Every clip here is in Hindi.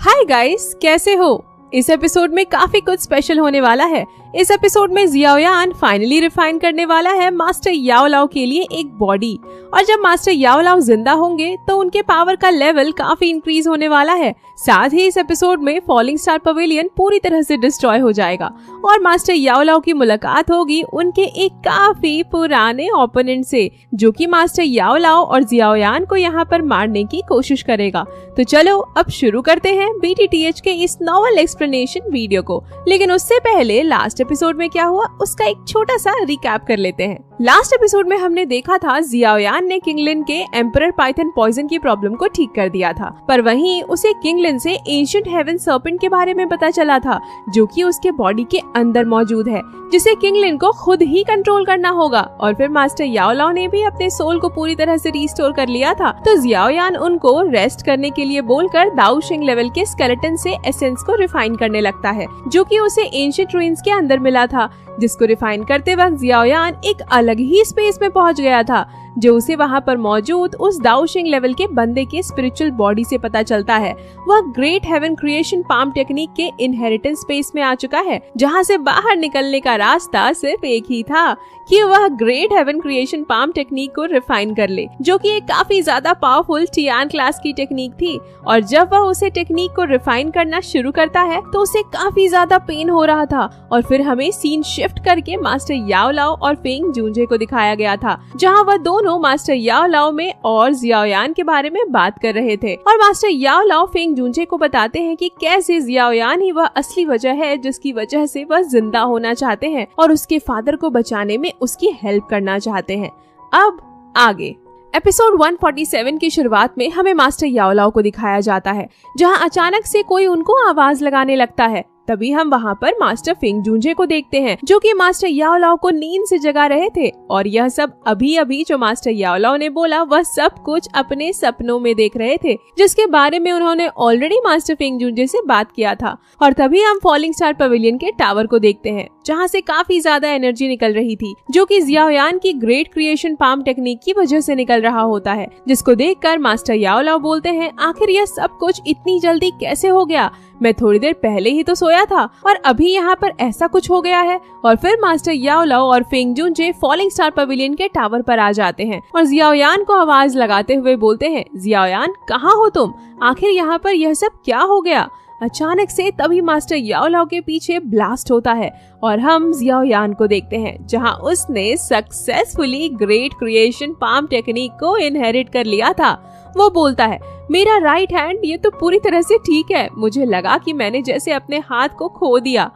हाय गाइस, कैसे हो? इस एपिसोड में काफी कुछ स्पेशल होने वाला है। इस एपिसोड में जियाओयान फाइनली रिफाइन करने वाला है मास्टर याओ लाओ के लिए एक बॉडी, और जब मास्टर याओ लाओ जिंदा होंगे तो उनके पावर का लेवल काफी इंक्रीज होने वाला है। साथ ही इस एपिसोड में फॉलिंग स्टार पवेलियन पूरी तरह से डिस्ट्रॉय हो जाएगा और मास्टर याओ लाओ की मुलाकात होगी उनके एक काफी पुराने ओपोनेंट से, जो कि मास्टर याओ लाओ और जियाओयान को यहाँ पर मारने की कोशिश करेगा। तो चलो अब शुरू करते हैं BTTH के इस नॉवल एक्सप्लेनेशन वीडियो को। लेकिन उससे पहले लास्ट एपिसोड में क्या हुआ उसका एक छोटा सा रिकैप कर लेते हैं। लास्ट एपिसोड में हमने देखा था जियाओयान ने किंग लिन के एम्परर पाइथन पॉइजन की प्रॉब्लम को ठीक कर दिया था, पर वहीं उसे किंग लिन से एंशिएंट हेवन सर्पेंट के बारे में पता चला था, जो कि उसके बॉडी के अंदर मौजूद है, जिसे किंग लिन को खुद ही कंट्रोल करना होगा। और फिर मास्टर याओ लाओ ने भी अपने सोल को पूरी तरह से रिस्टोर कर लिया था, तो जियाओयान उनको रेस्ट करने के लिए बोलकर दाऊ शिंग लेवल के स्केलेटन से एसेंस को रिफाइन करने लगता है, जो कि उसे एंशिएंट रुइंस के अंदर मिला था, जिसको रिफाइन करते वक्त जियाओयान एक अलग ही स्पेस में पहुंच गया था, जो उसे वहां पर मौजूद उस दाऊ शिंग लेवल के बंदे के स्पिरिचुअल बॉडी से पता चलता है। वह great heaven creation palm technique के इनहेरिटेंस स्पेस में आ चुका है, जहां से बाहर निकलने का रास्ता सिर्फ एक ही था कि वह great heaven creation palm technique को रिफाइन कर ले, जो कि एक काफी ज्यादा पावरफुल टियान क्लास की टेक्निक थी। और जब वह उसे टेक्निक को रिफाइन करना शुरू करता है तो उसे काफी ज्यादा पेन हो रहा था। और फिर हमें सीन शिफ्ट करके मास्टर याओ लाओ और फेंग जूंजे को दिखाया गया था, जहाँ वह दोनों मास्टर याओ लाओ में और जियाओयान के बारे में बात कर रहे थे। और मास्टर याओ लाओ फेंग जूंजे को बताते हैं कि कैसे जियाओयान ही वह असली वजह है जिसकी वजह से वह जिंदा होना चाहते हैं और उसके फादर को बचाने में उसकी हेल्प करना चाहते हैं। अब आगे एपिसोड 147 की शुरुआत में हमें मास्टर याओ लाओ को दिखाया जाता है, जहां अचानक से कोई उनको आवाज लगाने लगता है। तभी हम वहाँ पर मास्टर फेंग जूंजे को देखते हैं, जो कि मास्टर याओ लाओ को नींद से जगा रहे थे। और यह सब अभी जो मास्टर याओ लाओ ने बोला वह सब कुछ अपने सपनों में देख रहे थे, जिसके बारे में उन्होंने ऑलरेडी मास्टर फेंग जूंजे से बात किया था। और तभी हम फॉलिंग स्टार पवेलियन के टावर को देखते हैं, जहाँ से काफी ज्यादा एनर्जी निकल रही थी, जो कि जियाओयान की ग्रेट क्रिएशन पाम टेक्निक की वजह से निकल रहा होता है। जिसको देखकर मास्टर याओ लाओ बोलते हैं, आखिर यह सब कुछ इतनी जल्दी कैसे हो गया? मैं थोड़ी देर पहले ही तो सोया था और अभी यहाँ पर ऐसा कुछ हो गया है। और फिर मास्टर याओ लाओ और फेंग जूंजे फॉलिंग स्टार पवेलियन के टावर पर आ जाते हैं और जियाओयान को आवाज लगाते हुए बोलते हैं, जियाओयान कहाँ हो तुम? आखिर यहाँ पर यह सब क्या हो गया? अचानक से तभी मास्टर याओ लाओ के पीछे ब्लास्ट होता है और हम जियाओयान को देखते हैं, जहां उसने successfully great creation palm technique को इनहेरिट कर लिया था। वो बोलता है, मेरा राइट हैंड ये तो पूरी तरह से ठीक है, मुझे लगा कि मैंने जैसे अपने हाथ को खो दिया।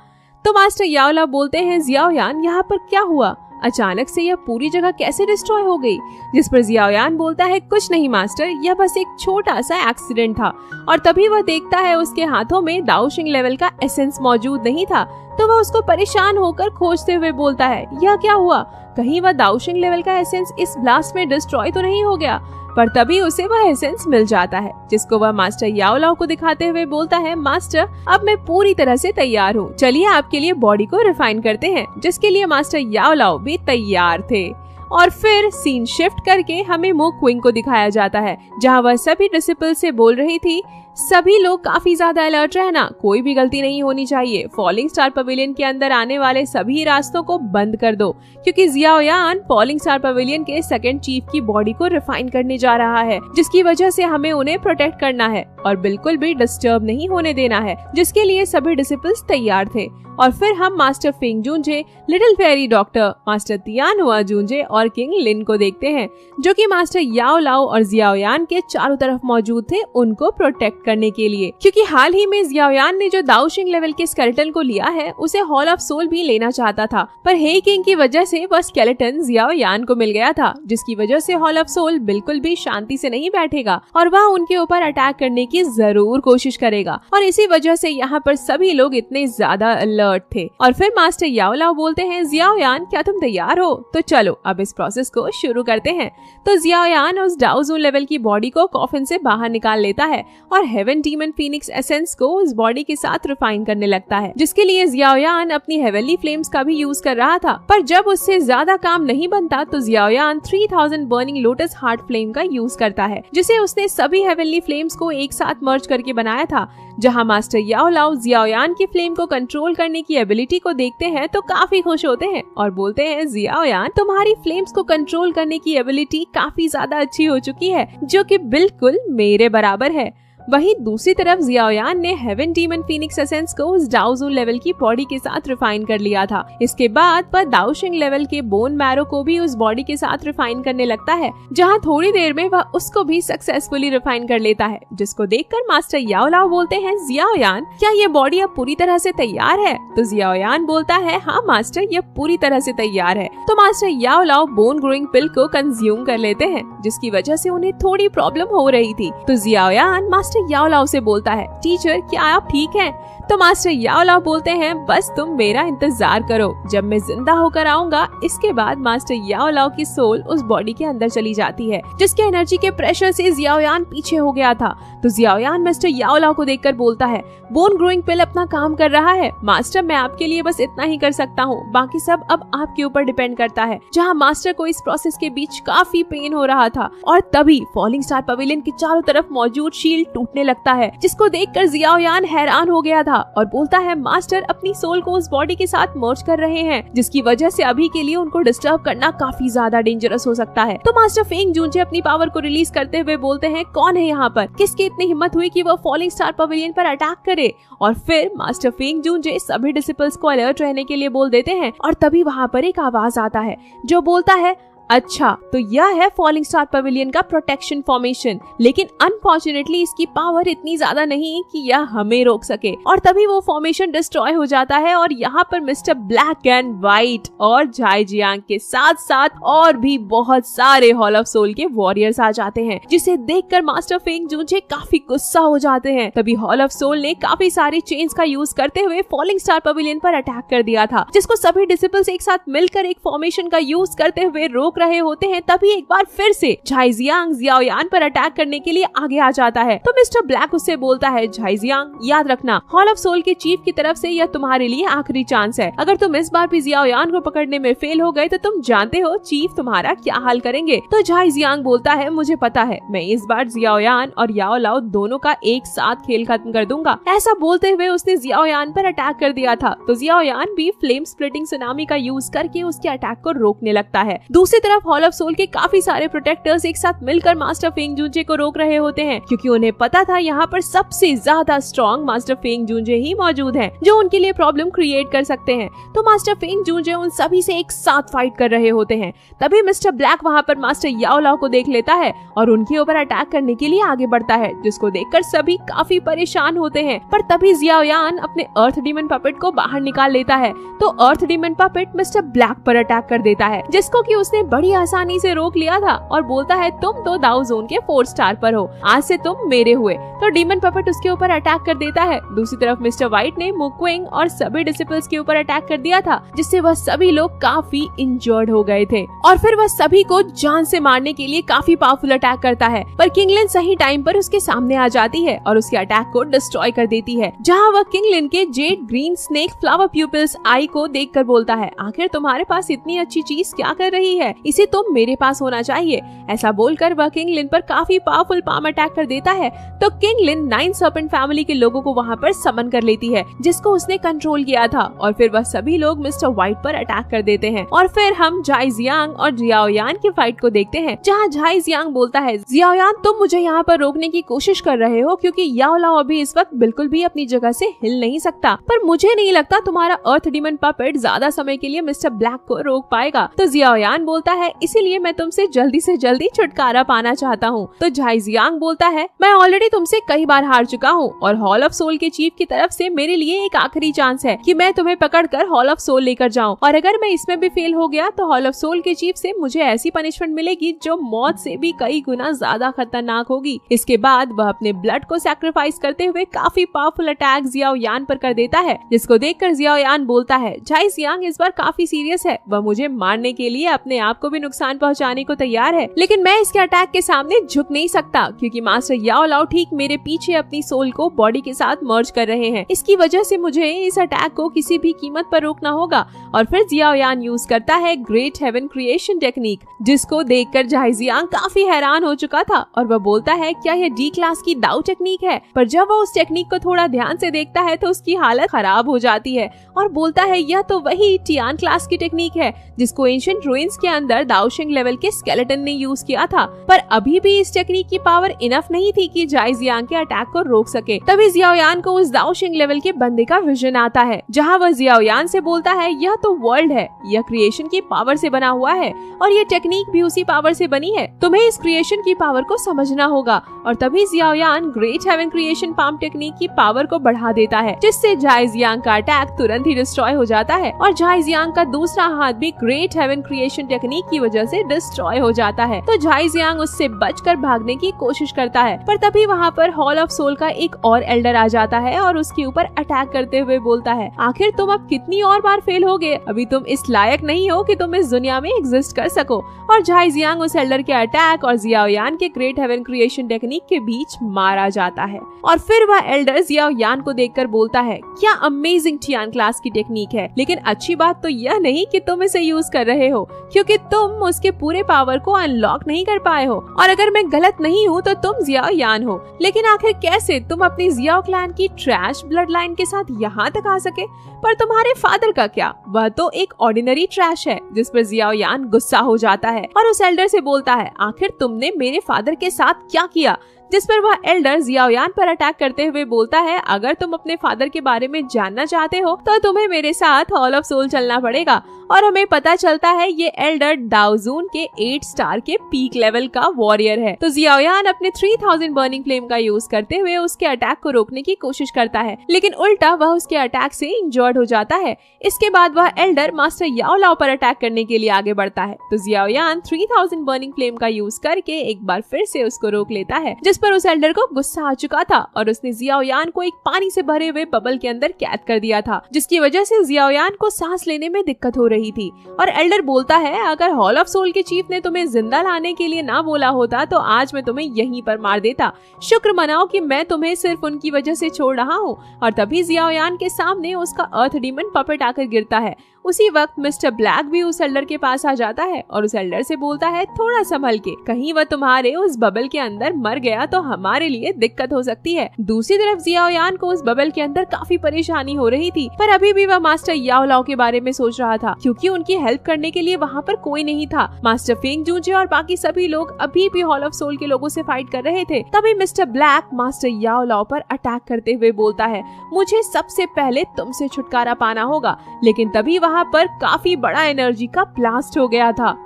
तो मास्टर याओ लाओ बोलते हैं, जियाओयान यहाँ पर क्या हुआ? अचानक से यह पूरी जगह कैसे डिस्ट्रॉय हो गई? जिस पर जियाओयान बोलता है, कुछ नहीं मास्टर, यह बस एक छोटा सा एक्सीडेंट था। और तभी वह देखता है उसके हाथों में दाऊ शिंग लेवल का एसेंस मौजूद नहीं था, तो वह उसको परेशान होकर खोजते हुए बोलता है, यह क्या हुआ? कहीं वह दाऊ शिंग लेवल का एसेंस इस ब्लास्ट में डिस्ट्रॉय तो नहीं हो गया? पर तभी उसे वह एसेंस मिल जाता है, जिसको वह मास्टर याओ लाओ को दिखाते हुए बोलता है, मास्टर अब मैं पूरी तरह से तैयार हूँ, चलिए आपके लिए बॉडी को रिफाइन करते हैं। जिसके लिए मास्टर याओ लाओ भी तैयार थे। और फिर सीन शिफ्ट करके हमें मो क्विंग को दिखाया जाता है, जहाँ वह सभी डिसिपल से बोल रही थी, सभी लोग काफी ज्यादा अलर्ट रहना, कोई भी गलती नहीं होनी चाहिए। फॉलिंग स्टार पवेलियन के अंदर आने वाले सभी रास्तों को बंद कर दो, क्योंकि जियाओयान फॉलिंग स्टार पवेलियन के सेकंड चीफ की बॉडी को रिफाइन करने जा रहा है, जिसकी वजह से हमें उन्हें प्रोटेक्ट करना है और बिल्कुल भी डिस्टर्ब नहीं होने देना है। जिसके लिए सभी डिसिपल्स तैयार थे। और फिर हम master Feng जूंजे, little fairy doctor, master तियानुआ जूंजे और किंग लिन को देखते हैं, जो कि मास्टर याओ लाओ और जियाओयान के चारों तरफ मौजूद थे उनको प्रोटेक्ट करने के लिए। क्योंकि हाल ही में जियाओयान ने जो दाऊ शिंग लेवल के स्केलेटन को लिया है उसे हॉल ऑफ सोल भी लेना चाहता था, पर हे किंग की वजह से वह स्केलेटन जियाओयान को मिल गया था, जिसकी वजह से हॉल ऑफ सोल बिल्कुल भी शांति से नहीं बैठेगा और वह उनके ऊपर अटैक करने की जरूर कोशिश करेगा। और इसी वजह से यहाँ पर सभी लोग इतने ज्यादा अलर्ट थे। और फिर मास्टर याओ लाओ बोलते हैं, जियाओयान क्या तुम तैयार हो? तो चलो अब इस प्रोसेस को शुरू करते हैं। तो जियाओयान उस दाऊ जून लेवल की बॉडी को कॉफिन से बाहर निकाल लेता है और हेवन डीमन फीनिक्स एसेंस को उस बॉडी के साथ रिफाइन करने लगता है, जिसके लिए जियाओयान अपनी हेवनली फ्लेम्स का भी यूज कर रहा था। पर जब उससे ज्यादा काम नहीं बनता तो Xiaoyan 3000 burning lotus heart flame का यूज करता है, जिसे उसने सभी हेवनली फ्लेम्स को एक साथ मर्ज करके बनाया था। जहां मास्टर याओ लाओ जियाओयान की फ्लेम को कंट्रोल करने की एबिलिटी को देखते हैं तो काफी खुश होते हैं और बोलते हैं, जियाओयान तुम्हारी फ्लेम्स को कंट्रोल करने की एबिलिटी काफी ज्यादा अच्छी हो चुकी है, जो कि बिल्कुल मेरे बराबर है। वहीं दूसरी तरफ जियाओयान ने हेवन डीमन फीनिक्स एसेंस को उस डाओजून लेवल की बॉडी के साथ रिफाइन कर लिया था। इसके बाद वह दाओशिंग लेवल के बोन मैरो को भी उस बॉडी के साथ रिफाइन करने लगता है, जहां थोड़ी देर में वह उसको भी सक्सेसफुली रिफाइन कर लेता है, जिसको देखकर मास्टर याओ लाओ बोलते हैं, जियाओयान क्या ये बॉडी अब पूरी तरह से तैयार है? तो जियाओयान बोलता है, हाँ मास्टर, ये पूरी तरह से तैयार है। तो मास्टर याओ लाओ बोन ग्रोइंग पिल को कंज्यूम कर लेते हैं, जिसकी वजह से उन्हें थोड़ी प्रॉब्लम हो रही थी। तो जियाओयान मास्टर याओ लाओ से बोलता है, टीचर क्या आप ठीक हैं? तो मास्टर याओ लाओ बोलते हैं, बस तुम मेरा इंतजार करो, जब मैं जिंदा होकर आऊंगा। इसके बाद मास्टर याओ लाओ की सोल उस बॉडी के अंदर चली जाती है, जिसके एनर्जी के प्रेशर से जियाओयान पीछे हो गया था। तो जियाओयान मास्टर याओ लाओ को देखकर बोलता है, बोन ग्रोइंग पिल अपना काम कर रहा है मास्टर, मैं आपके लिए बस इतना ही कर सकता हूँ, बाकी सब अब आपके ऊपर डिपेंड करता है। जहाँ मास्टर को इस प्रोसेस के बीच काफी पेन हो रहा था और तभी फॉलिंग स्टार पवेलियन के चारों तरफ मौजूद शील्ड टूटने लगता है, जिसको देखकर जियाओयान हैरान हो गया था और बोलता है, मास्टर अपनी सोल को उस बॉडी के साथ मर्ज कर रहे हैं, जिसकी वजह से अभी के लिए उनको डिस्टर्ब करना काफी ज्यादा डेंजरस हो सकता है। तो मास्टर फेंग जूनजे अपनी पावर को रिलीज करते हुए बोलते हैं, कौन है यहाँ पर, किसकी इतनी हिम्मत हुई कि वो फॉलिंग स्टार पवेलियन पर अटैक करे? और फिर मास्टर फेंग जूनजे सभी डिसिपल्स को अलर्ट रहने के लिए बोल देते हैं और तभी वहाँ पर एक आवाज आता है जो बोलता है, अच्छा तो यह है फॉलिंग स्टार पवेलियन का प्रोटेक्शन फॉर्मेशन, लेकिन अनफॉर्चुनेटली इसकी पावर इतनी ज्यादा नहीं कि यह हमें रोक सके। और तभी वो फॉर्मेशन डिस्ट्रॉय हो जाता है और यहाँ पर मिस्टर ब्लैक एंड व्हाइट और झाई जियांग के साथ साथ और भी बहुत सारे हॉल ऑफ सोल के वॉरियर्स आ जाते हैं, जिसे देखकर मास्टर फेंग जूनजे काफी गुस्सा हो जाते हैं। तभी हॉल ऑफ सोल ने काफी सारे चेन्स का यूज करते हुए फॉलिंग स्टार पवेलियन पर अटैक कर दिया था, जिसको सभी डिसिपल्स एक साथ मिलकर एक फॉर्मेशन का यूज करते हुए रोक रहे होते हैं। तभी एक बार फिर से झाई जियांग जियाओयान पर अटैक करने के लिए आगे आ जाता है। तो मिस्टर ब्लैक उससे बोलता है, झाई जियांग याद रखना, हॉल ऑफ सोल के चीफ की तरफ से यह तुम्हारे लिए आखिरी चांस है। अगर तुम इस बार भी जियाओयान को पकड़ने में फेल हो गए तो तुम जानते हो चीफ तुम्हारा क्या हाल करेंगे। तो झाई जियांग बोलता है, मुझे पता है, मैं इस बार जियाओयान और याओ लाओ दोनों का एक साथ खेल खत्म कर दूंगा। ऐसा बोलते हुए उसने जियाओयान पर अटैक कर दिया था। तो जियाओयान भी फ्लेम स्प्लिटिंग सुनामी का यूज करके उसके अटैक को रोकने लगता है। दूसरी तरफ हॉल ऑफ सोल के काफी सारे प्रोटेक्टर्स एक साथ मिलकर मास्टर फेंग जूनजे को रोक रहे होते हैं, क्योंकि उन्हें पता था यहाँ पर सबसे ज्यादा स्ट्रॉन्ग मास्टर फेंग जूनजे ही मौजूद हैं, जो उनके लिए प्रॉब्लम क्रिएट कर सकते हैं। तो मास्टर फेंग जूनजे उन सभी से एक साथ फाइट कर रहे होते हैं। तभी मिस्टर ब्लैक वहाँ पर मास्टर याओ लाओ को देख लेता है और उनके ऊपर अटैक करने के लिए आगे बढ़ता है, जिसको देखकर सभी काफी परेशान होते हैं। पर तभी जियाओयान अपने अर्थ डीमन पपेट को बाहर निकाल लेता है। तो अर्थ डीमन पपेट मिस्टर ब्लैक पर अटैक कर देता है, जिसको कि उसने बड़ी आसानी से रोक लिया था और बोलता है, तुम तो दाओ जोन के 4 स्टार पर हो, आज से तुम मेरे हुए। तो डीमन पपेट उसके ऊपर अटैक कर देता है। दूसरी तरफ मिस्टर व्हाइट ने मुक्विंग और सभी डिसिपल्स के ऊपर अटैक कर दिया था, जिससे वह सभी लोग काफी इंजर्ड हो गए थे और फिर वह सभी को जान से मारने के लिए काफी पावरफुल अटैक करता है। पर किंगलिन सही टाइम पर उसके सामने आ जाती है और उसके अटैक को डिस्ट्रॉय कर देती है, जहाँ वह किंगलिन के jade green snake flower pupils eye को देखकर बोलता है, आखिर तुम्हारे पास इतनी अच्छी चीज क्या कर रही है, इसे तुम मेरे पास होना चाहिए। ऐसा बोलकर वह किंगलिन पर काफी पावरफुल पाम अटैक कर देता है। तो किंगलिन 9 सर्पेंट फैमिली के लोगों को वहाँ पर समन कर लेती है, जिसको उसने कंट्रोल किया था, और फिर वह सभी लोग मिस्टर व्हाइट पर अटैक कर देते हैं। और फिर हम झाई जियांग और जियाओयान की फाइट को देखते हैं, जहाँ झाई जियांग बोलता है, जियाओयान तुम मुझे यहाँ पर रोकने की कोशिश कर रहे हो क्योंकि याओ लाओ अभी इस वक्त बिल्कुल भी अपनी जगह से हिल नहीं सकता, पर मुझे नहीं लगता तुम्हारा अर्थ डीमन पपेट ज्यादा समय के लिए मिस्टर ब्लैक को रोक पाएगा। तो जियाओयान बोलता है, इसीलिए मैं तुमसे जल्दी से जल्दी छुटकारा पाना चाहता हूँ। तो झाई जियांग बोलता है, मैं ऑलरेडी तुमसे कई बार हार चुका हूँ और हॉल ऑफ सोल के चीफ की तरफ से मेरे लिए एक आखिरी चांस है कि मैं तुम्हें पकड़कर हॉल ऑफ सोल लेकर जाऊँ, और अगर मैं इसमें भी फेल हो गया तो हॉल ऑफ सोल के चीफ से मुझे ऐसी पनिशमेंट मिलेगी जो मौत से भी कई गुना ज्यादा खतरनाक होगी। इसके बाद वह अपने ब्लड को सैक्रिफाइस करते हुए काफी पावरफुल अटैक जियाओयान पर कर देता है, जिसको देखकर जियाओयान बोलता है, झाई जियांग इस बार काफी सीरियस है, वह मुझे मारने के लिए अपने आप आपको भी नुकसान पहुंचाने को तैयार है, लेकिन मैं इसके अटैक के सामने झुक नहीं सकता क्योंकि मास्टर याओ लाओ ठीक मेरे पीछे अपनी सोल को बॉडी के साथ मर्ज कर रहे हैं। इसकी वजह से मुझे इस अटैक को किसी भी कीमत पर रोकना होगा। और फिर जियाओ यान यूज करता है ग्रेट हेवन क्रिएशन टेक्निक, जिसको देखकर जाई जियांग काफी हैरान हो चुका था और वह बोलता है क्या यह डी क्लास की दाऊ टेक्निक है। पर जब वह उस टेक्निक को थोड़ा ध्यान से देखता है तो उसकी हालत खराब हो जाती है और बोलता है यह तो वही टियान क्लास की टेक्निक है जिसको एंशिएंट रूइंस के अंदर दाओशिंग लेवल के स्केलेटन ने यूज किया था। पर अभी भी इस टेक्निक की पावर इनफ नहीं थी कि जाई जियांग के अटैक को रोक सके। तभी जियाओ यान को उस दाओशिंग लेवल के बंदे का विजन आता है, जहाँ वह जियाओ यान से बोलता है यह तो वर्ल्ड है, यह क्रिएशन की पावर से बना हुआ है और ये टेक्निक भी उसी पावर से बनी है। तुम्हें इस क्रिएशन की पावर को समझना होगा। और तभी Xiao Yan great heaven creation palm technique की पावर को बढ़ा देता है, जिससे जाई जियांग का अटैक तुरंत ही डिस्ट्रॉय हो जाता है और जाई जियांग का दूसरा हाथ भी ग्रेट हेवन क्रिएशन टेक्निक की वजह से डिस्ट्रॉय हो जाता है। तो जाई जियांग उससे बचकर भागने की कोशिश करता है, पर तभी वहाँ पर हॉल ऑफ सोल का एक और एल्डर आ जाता है और उसके ऊपर अटैक करते हुए बोलता है आखिर तुम अब कितनी और बार फेल होगे, अभी तुम इस लायक नहीं हो कि तुम इस दुनिया में एग्जिस्ट कर सको। और जाई जियांग उस एल्डर के अटैक और जियाओ यान के ग्रेट हेवन क्रिएशन टेक्निक के बीच मारा जाता है। और फिर वह एल्डर जियाओ यान को देखकर बोलता है क्या अमेजिंग टियान क्लास की टेक्निक है, लेकिन अच्छी बात तो यह नहीं कि तुम इसे यूज कर रहे हो क्योंकि तुम उसके पूरे पावर को अनलॉक नहीं कर पाए हो। और अगर मैं गलत नहीं हूँ तो तुम जियाओ यान हो, लेकिन आखिर कैसे तुम अपनी जियाओ क्लैन की ट्रैश ब्लड लाइन के साथ यहाँ तक आ सके। पर तुम्हारे फादर का क्या, वह तो एक ऑर्डिनरी ट्रैश है। जिस पर जियाओ यान गुस्सा हो जाता है और उस एल्डर से बोलता है आखिर तुमने मेरे फादर के साथ क्या किया। जिस पर वह एल्डर जियाओ यान पर अटैक करते हुए बोलता है अगर तुम अपने फादर के बारे में जानना चाहते हो तो तुम्हें मेरे साथ हॉल ऑफ सोल चलना पड़ेगा। और हमें पता चलता है ये एल्डर दाओजून के 8 स्टार के पीक लेवल का वॉरियर है। तो जियाओ यान अपने 3000 बर्निंग फ्लेम का यूज करते हुए उसके अटैक को रोकने की कोशिश करता है, लेकिन उल्टा वह उसके अटैक से इंजर्ड हो जाता है। इसके बाद वह एल्डर मास्टर याओ लाओ पर अटैक करने के लिए आगे बढ़ता है। तो जियाओ यान 3000 बर्निंग फ्लेम का यूज करके एक बार फिर से उसको रोक लेता है, जिस पर उस एल्डर को गुस्सा आ चुका था और उसने जियाओ यान को एक पानी से भरे हुए बबल के अंदर कैद कर दिया था, जिसकी वजह से जियाओ यान को सांस लेने में दिक्कत हो रही थी। और एल्डर बोलता है अगर हॉल ऑफ सोल के चीफ ने तुम्हें जिंदा लाने के लिए ना बोला होता तो आज मैं तुम्हें यहीं पर मार देता। शुक्र मनाओ कि मैं तुम्हें सिर्फ उनकी वजह से छोड़ रहा हूँ। और तभी जियाओ यान के सामने उसका अर्थ डीमन पपेट आकर गिरता है। उसी वक्त मिस्टर ब्लैक भी उस एल्डर के पास आ जाता है और उस एल्डर से बोलता है थोड़ा संभल के, कहीं वह तुम्हारे उस बबल के अंदर मर गया तो हमारे लिए दिक्कत हो सकती है। दूसरी तरफ जियाओ यान को उस बबल के अंदर काफी परेशानी हो रही थी, पर अभी भी वह मास्टर याओ लाओ के बारे में सोच रहा था क्योंकि उनकी हेल्प करने के लिए वहाँ पर कोई नहीं था। मास्टर फेंग जूजे और बाकी सभी लोग अभी भी हॉल ऑफ सोल के लोगों से फाइट कर रहे थे। तभी मिस्टर ब्लैक मास्टर याओ लाओ पर अटैक करते हुए बोलता है मुझे सबसे पहले तुमसे छुटकारा पाना होगा। लेकिन तभी वहाँ पर काफी बड़ा एनर्जी का ब्लास्ट हो गया था।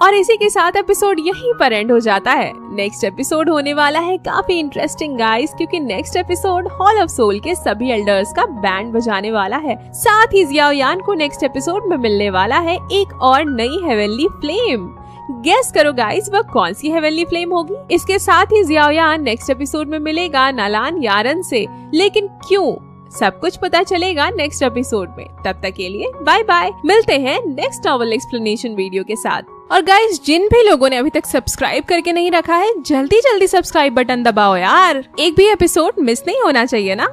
और इसी के साथ एपिसोड यहीं पर एंड हो जाता है। नेक्स्ट एपिसोड होने वाला है काफी इंटरेस्टिंग गाइस, क्योंकि next episode hall of soul के सभी एल्डर्स का बैंड बजाने वाला है। साथ ही जियाओ यान को नेक्स्ट एपिसोड में मिलने वाला है एक और नई हेवनली फ्लेम। गेस करो गाइस वह कौन सी हेवनली फ्लेम होगी। इसके साथ ही जियाओ यान नेक्स्ट एपिसोड में मिलेगा नालान यारन से, लेकिन क्यों, सब कुछ पता चलेगा नेक्स्ट एपिसोड में। तब तक के लिए बाय बाय, मिलते हैं नेक्स्ट नॉवल एक्सप्लेनेशन वीडियो के साथ। और गाइस जिन भी लोगों ने अभी तक सब्सक्राइब करके नहीं रखा है जल्दी जल्दी सब्सक्राइब बटन दबाओ यार, एक भी एपिसोड मिस नहीं होना चाहिए ना।